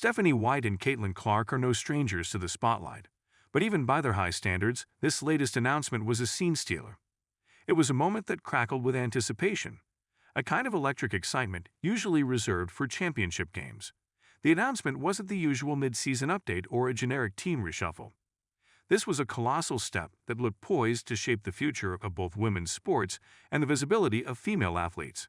Stephanie White and Caitlin Clark are no strangers to the spotlight. But even by their high standards, this latest announcement was a scene stealer. It was a moment that crackled with anticipation, a kind of electric excitement usually reserved for championship games. The announcement wasn't the usual mid-season update or a generic team reshuffle. This was a colossal step that looked poised to shape the future of both women's sports and the visibility of female athletes.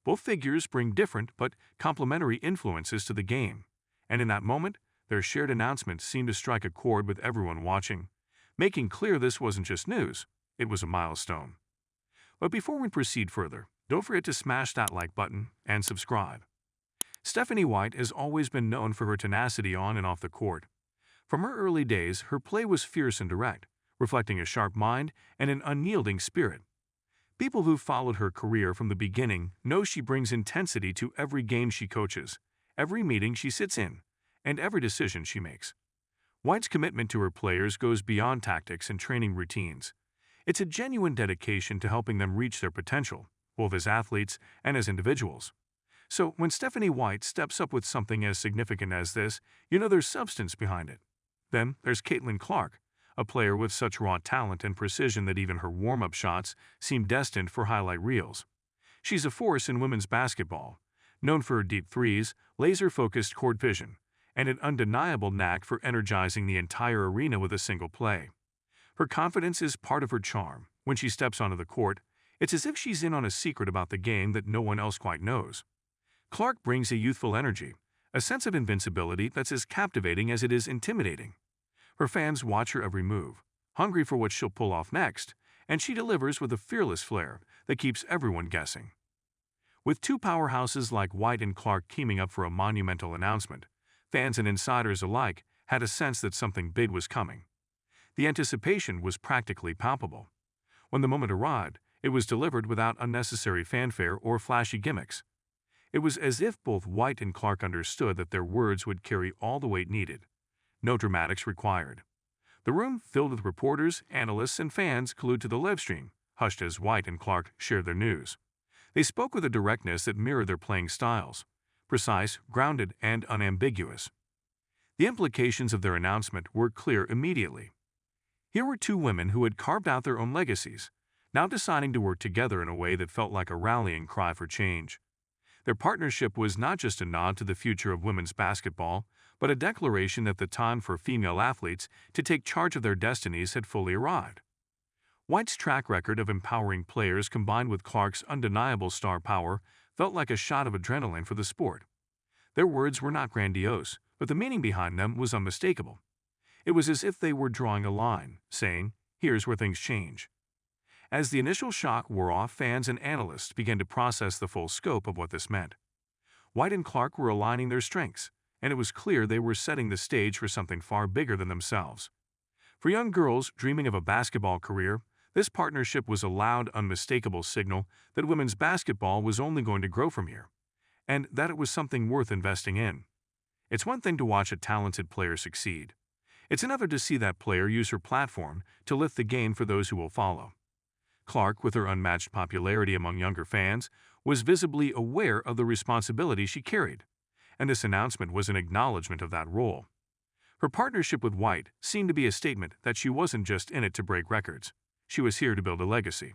Both figures bring different but complementary influences to the game, and in that moment, their shared announcement seemed to strike a chord with everyone watching, making clear this wasn't just news, it was a milestone. But before we proceed further, don't forget to smash that like button and subscribe. Stephanie White has always been known for her tenacity on and off the court. From her early days, her play was fierce and direct, reflecting a sharp mind and an unyielding spirit. People who've followed her career from the beginning know she brings intensity to every game she coaches, every meeting she sits in, and every decision she makes. White's commitment to her players goes beyond tactics and training routines. It's a genuine dedication to helping them reach their potential, both as athletes and as individuals. So when Stephanie White steps up with something as significant as this, you know there's substance behind it. Then there's Caitlin Clark, a player with such raw talent and precision that even her warm-up shots seem destined for highlight reels. She's a force in women's basketball, known for her deep threes, laser-focused court vision, and an undeniable knack for energizing the entire arena with a single play. Her confidence is part of her charm. When she steps onto the court, it's as if she's in on a secret about the game that no one else quite knows. Clark brings a youthful energy, a sense of invincibility that's as captivating as it is intimidating. Her fans watch her every move, hungry for what she'll pull off next, and she delivers with a fearless flair that keeps everyone guessing. With two powerhouses like White and Clark teaming up for a monumental announcement, fans and insiders alike had a sense that something big was coming. The anticipation was practically palpable. When the moment arrived, it was delivered without unnecessary fanfare or flashy gimmicks. It was as if both White and Clark understood that their words would carry all the weight needed. No dramatics required. The room, filled with reporters, analysts, and fans, glued to the livestream, hushed as White and Clark shared their news. They spoke with a directness that mirrored their playing styles, precise, grounded, and unambiguous. The implications of their announcement were clear immediately. Here were two women who had carved out their own legacies, now deciding to work together in a way that felt like a rallying cry for change. Their partnership was not just a nod to the future of women's basketball, but a declaration that the time for female athletes to take charge of their destinies had fully arrived. White's track record of empowering players combined with Clark's undeniable star power felt like a shot of adrenaline for the sport. Their words were not grandiose, but the meaning behind them was unmistakable. It was as if they were drawing a line, saying, "Here's where things change." As the initial shock wore off, fans and analysts began to process the full scope of what this meant. White and Clark were aligning their strengths, and it was clear they were setting the stage for something far bigger than themselves. For young girls dreaming of a basketball career, this partnership was a loud, unmistakable signal that women's basketball was only going to grow from here, and that it was something worth investing in. It's one thing to watch a talented player succeed. It's another to see that player use her platform to lift the game for those who will follow. Clark, with her unmatched popularity among younger fans, was visibly aware of the responsibility she carried, and this announcement was an acknowledgement of that role. Her partnership with White seemed to be a statement that she wasn't just in it to break records. She was here to build a legacy.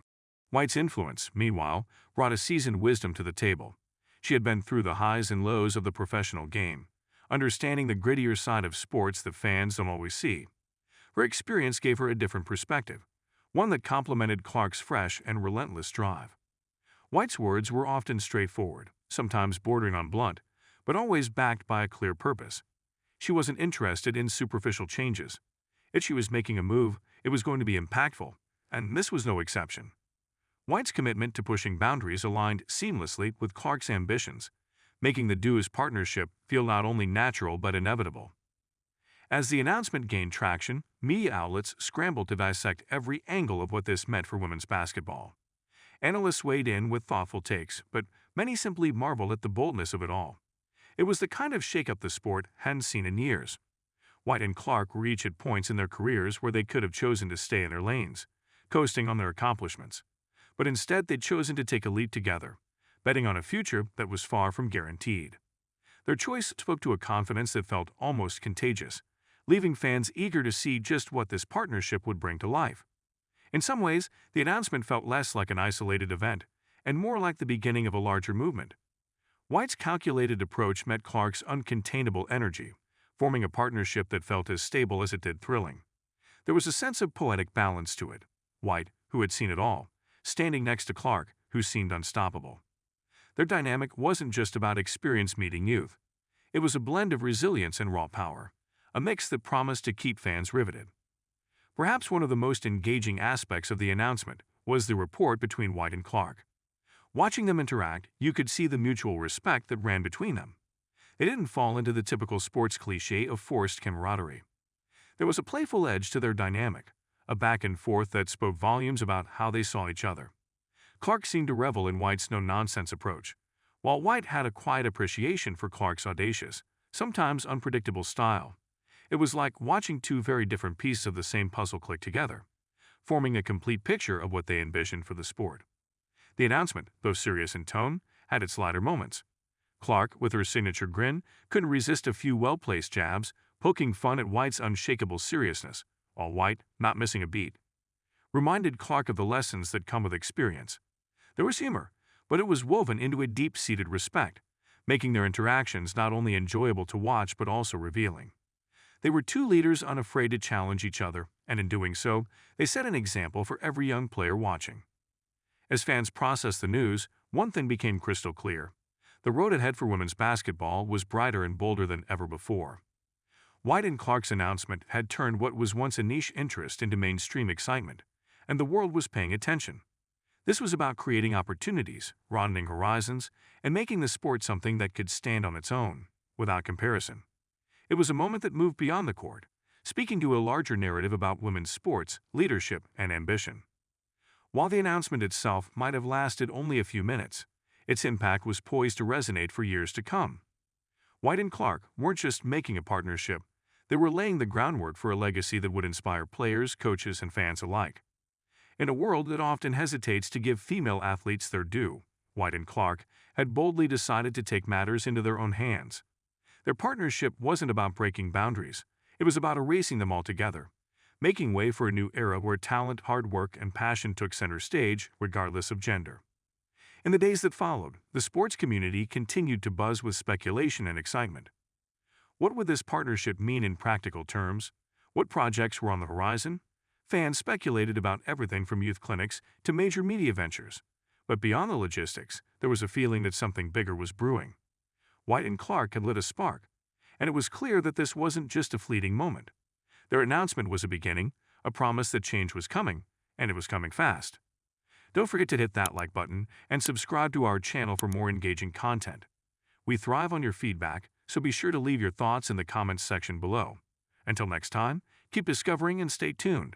White's influence, meanwhile, brought a seasoned wisdom to the table. She had been through the highs and lows of the professional game, understanding the grittier side of sports that fans don't always see. Her experience gave her a different perspective, one that complemented Clark's fresh and relentless drive. White's words were often straightforward, sometimes bordering on blunt, but always backed by a clear purpose. She wasn't interested in superficial changes. If she was making a move, it was going to be impactful, and this was no exception. White's commitment to pushing boundaries aligned seamlessly with Clark's ambitions, making the duo's partnership feel not only natural but inevitable. As the announcement gained traction, media outlets scrambled to dissect every angle of what this meant for women's basketball. Analysts weighed in with thoughtful takes, but many simply marveled at the boldness of it all. It was the kind of shake-up the sport hadn't seen in years. White and Clark were each at points in their careers where they could have chosen to stay in their lanes, coasting on their accomplishments. But instead they'd chosen to take a leap together, betting on a future that was far from guaranteed. Their choice spoke to a confidence that felt almost contagious, leaving fans eager to see just what this partnership would bring to life. In some ways, the announcement felt less like an isolated event and more like the beginning of a larger movement. White's calculated approach met Clark's uncontainable energy, forming a partnership that felt as stable as it did thrilling. There was a sense of poetic balance to it. White, who had seen it all, standing next to Clark, who seemed unstoppable. Their dynamic wasn't just about experience meeting youth. It was a blend of resilience and raw power, a mix that promised to keep fans riveted. Perhaps one of the most engaging aspects of the announcement was the rapport between White and Clark. Watching them interact, you could see the mutual respect that ran between them. They didn't fall into the typical sports cliché of forced camaraderie. There was a playful edge to their dynamic, a back and forth that spoke volumes about how they saw each other. Clark seemed to revel in White's no-nonsense approach, while White had a quiet appreciation for Clark's audacious, sometimes unpredictable style. It was like watching two very different pieces of the same puzzle click together, forming a complete picture of what they envisioned for the sport. The announcement, though serious in tone, had its lighter moments. Clark, with her signature grin, couldn't resist a few well-placed jabs, poking fun at White's unshakable seriousness, while White, not missing a beat, reminded Clark of the lessons that come with experience. There was humor, but it was woven into a deep-seated respect, making their interactions not only enjoyable to watch but also revealing. They were two leaders unafraid to challenge each other, and in doing so, they set an example for every young player watching. As fans processed the news, one thing became crystal clear. The road ahead for women's basketball was brighter and bolder than ever before. White and Clark's announcement had turned what was once a niche interest into mainstream excitement, and the world was paying attention. This was about creating opportunities, broadening horizons, and making the sport something that could stand on its own, without comparison. It was a moment that moved beyond the court, speaking to a larger narrative about women's sports, leadership, and ambition. While the announcement itself might have lasted only a few minutes, its impact was poised to resonate for years to come. White and Clark weren't just making a partnership, they were laying the groundwork for a legacy that would inspire players, coaches, and fans alike. In a world that often hesitates to give female athletes their due, White and Clark had boldly decided to take matters into their own hands. Their partnership wasn't about breaking boundaries, it was about erasing them altogether, making way for a new era where talent, hard work, and passion took center stage, regardless of gender. In the days that followed, the sports community continued to buzz with speculation and excitement. What would this partnership mean in practical terms? What projects were on the horizon? Fans speculated about everything from youth clinics to major media ventures. But beyond the logistics, there was a feeling that something bigger was brewing. White and Clark had lit a spark, and it was clear that this wasn't just a fleeting moment. Their announcement was a beginning, a promise that change was coming, and it was coming fast. Don't forget to hit that like button and subscribe to our channel for more engaging content. We thrive on your feedback, so be sure to leave your thoughts in the comments section below. Until next time, keep discovering and stay tuned.